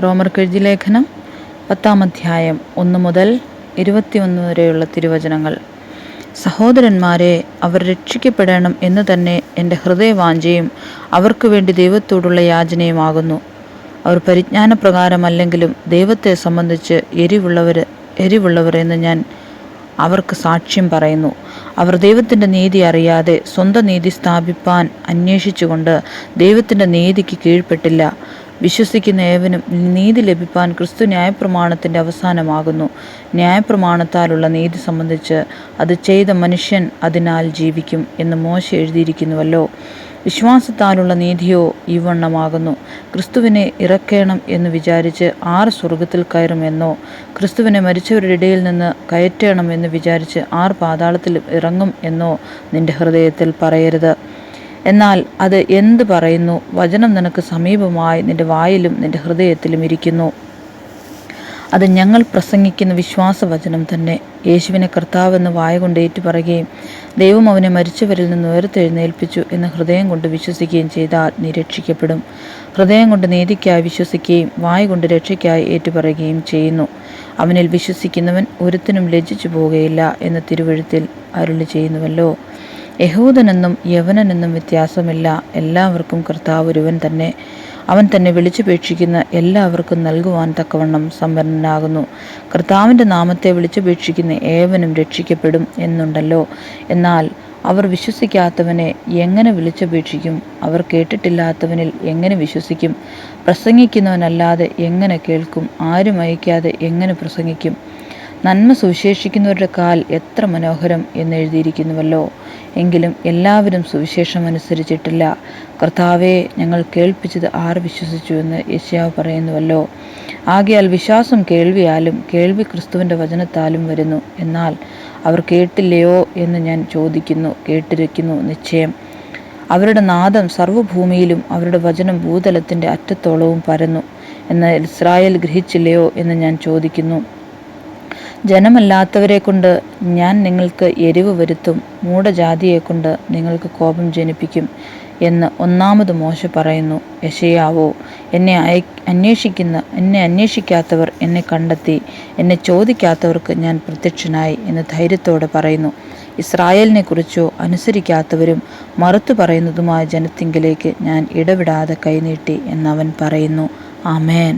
റോമർക്കെഴുതിയ ലേഖനം 10-ാം അധ്യായം 1 മുതൽ 21 വരെയുള്ള തിരുവചനങ്ങൾ. സഹോദരന്മാരെ, അവർ രക്ഷിക്കപ്പെടണം എന്ന് തന്നെ എൻ്റെ ഹൃദയവാഞ്ഛയും അവർക്ക് വേണ്ടി ദൈവത്തോടുള്ള യാചനയുമാകുന്നു. അവർ പരിജ്ഞാനപ്രകാരമല്ലെങ്കിലും ദൈവത്തെ സംബന്ധിച്ച് എരിവുള്ളവർ എന്ന് ഞാൻ അവർക്ക് സാക്ഷ്യം പറയുന്നു. അവർ ദൈവത്തിൻ്റെ നീതി അറിയാതെ സ്വന്തം നീതി സ്ഥാപിപ്പാൻ അന്വേഷിച്ചുകൊണ്ട് ദൈവത്തിൻ്റെ നീതിക്ക് കീഴ്പ്പെട്ടില്ല. വിശ്വസിക്കുന്ന ഏവനും നീതി ലഭിപ്പാൻ ക്രിസ്തു ന്യായപ്രമാണത്തിൻ്റെ അവസാനമാകുന്നു. ന്യായപ്രമാണത്താലുള്ള നീതി സംബന്ധിച്ച് അത് ചെയ്ത മനുഷ്യൻ അതിനാൽ ജീവിക്കും എന്ന് മോശെ എഴുതിയിരിക്കുന്നുവല്ലോ. വിശ്വാസത്താലുള്ള നീതിയോ ഇവണ്ണമാകുന്നു: ക്രിസ്തുവിനെ ഇറക്കേണം എന്ന് വിചാരിച്ച് ആർ സ്വർഗത്തിൽ കയറുമെന്നോ, ക്രിസ്തുവിനെ മരിച്ചവരുടെ ഇടയിൽ നിന്ന് കയറ്റണം എന്ന് വിചാരിച്ച് ആർ പാതാളത്തിൽ ഇറങ്ങും എന്നോ നിന്റെ ഹൃദയത്തിൽ പറയരുത്. എന്നാൽ അത് എന്ത് പറയുന്നു? വചനം നിനക്ക് സമീപമായി നിന്റെ വായിലും നിന്റെ ഹൃദയത്തിലും ഇരിക്കുന്നു. അത് ഞങ്ങൾ പ്രസംഗിക്കുന്ന വിശ്വാസവചനം തന്നെ. യേശുവിനെ കർത്താവെന്ന് വായകൊണ്ട് ഏറ്റുപറയുകയും ദൈവം അവനെ മരിച്ചവരിൽ നിന്ന് ഉയർത്തെഴുന്നേൽപ്പിച്ചു എന്ന് ഹൃദയം കൊണ്ട് വിശ്വസിക്കുകയും ചെയ്താൽ നീ രക്ഷിക്കപ്പെടും. ഹൃദയം കൊണ്ട് നീതിക്കായി വിശ്വസിക്കുകയും വായകൊണ്ട് രക്ഷയ്ക്കായി ഏറ്റുപറയുകയും ചെയ്യുന്നു. അവനിൽ വിശ്വസിക്കുന്നവൻ ഒരുത്തനും ലജ്ജിച്ചു പോകുകയില്ല എന്ന് തിരുവെഴുത്തിൽ അരുളി ചെയ്യുന്നുവല്ലോ. യഹൂദനെന്നും യവനനെന്നും വ്യത്യാസമില്ല, എല്ലാവർക്കും കർത്താവ് ഒരുവൻ തന്നെ. അവൻ തന്നെ വിളിച്ചപേക്ഷിക്കുന്ന എല്ലാവർക്കും നൽകുവാൻ തക്കവണ്ണം സമ്പന്നനാകുന്നു. കർത്താവിൻ്റെ നാമത്തെ വിളിച്ചപേക്ഷിക്കുന്ന ഏവനും രക്ഷിക്കപ്പെടും എന്നുണ്ടല്ലോ. എന്നാൽ അവർ വിശ്വസിക്കാത്തവനെ എങ്ങനെ വിളിച്ചപേക്ഷിക്കും? അവർ കേട്ടിട്ടില്ലാത്തവനിൽ എങ്ങനെ വിശ്വസിക്കും? പ്രസംഗിക്കുന്നവനല്ലാതെ എങ്ങനെ കേൾക്കും? ആരും അയക്കാതെ എങ്ങനെ പ്രസംഗിക്കും? നന്മ സുവിശേഷിക്കുന്നവരുടെ കാൽ എത്ര മനോഹരം എന്നെഴുതിയിരിക്കുന്നുവല്ലോ. എങ്കിലും എല്ലാവരും സുവിശേഷം അനുസരിച്ചിട്ടില്ല. കർത്താവെ, ഞങ്ങൾ കേൾപ്പിച്ചത് ആർ വിശ്വസിച്ചു എന്ന് യെശയ്യാവ് പറയുന്നുവല്ലോ. ആകയാൽ വിശ്വാസം കേൾവിയാലും കേൾവി ക്രിസ്തുവിൻ്റെ വചനത്താലും വരുന്നു. എന്നാൽ അവർ കേട്ടില്ലയോ എന്ന് ഞാൻ ചോദിക്കുന്നു. കേട്ടിരിക്കുന്നു നിശ്ചയം. അവരുടെ നാദം സർവ്വഭൂമിയിലും അവരുടെ വചനം ഭൂതലത്തിൻ്റെ അറ്റത്തോളവും പരന്നു. എന്നാൽ ഇസ്രായേൽ ഗ്രഹിച്ചില്ലയോ എന്ന് ഞാൻ ചോദിക്കുന്നു. ജനമല്ലാത്തവരെ കൊണ്ട് ഞാൻ നിങ്ങൾക്ക് എരിവ് വരുത്തും, മൂഢജാതിയെക്കൊണ്ട് നിങ്ങൾക്ക് കോപം ജനിപ്പിക്കും എന്ന് ഒന്നാമത് മോശെ പറയുന്നു. യെശയ്യാവോ, എന്നെ അന്വേഷിക്കാത്തവർ എന്നെ കണ്ടെത്തി, എന്നെ ചോദിക്കാത്തവർക്ക് ഞാൻ പ്രത്യക്ഷനായി എന്ന് ധൈര്യത്തോടെ പറയുന്നു. ഇസ്രായേലിനെ കുറിച്ചോ അനുസരിക്കാത്തവരും മറുത്തു പറയുന്നതുമായ ജനത്തിങ്കിലേക്ക് ഞാൻ ഇടവിടാതെ കൈനീട്ടി എന്നവൻ പറയുന്നു. ആമേൻ.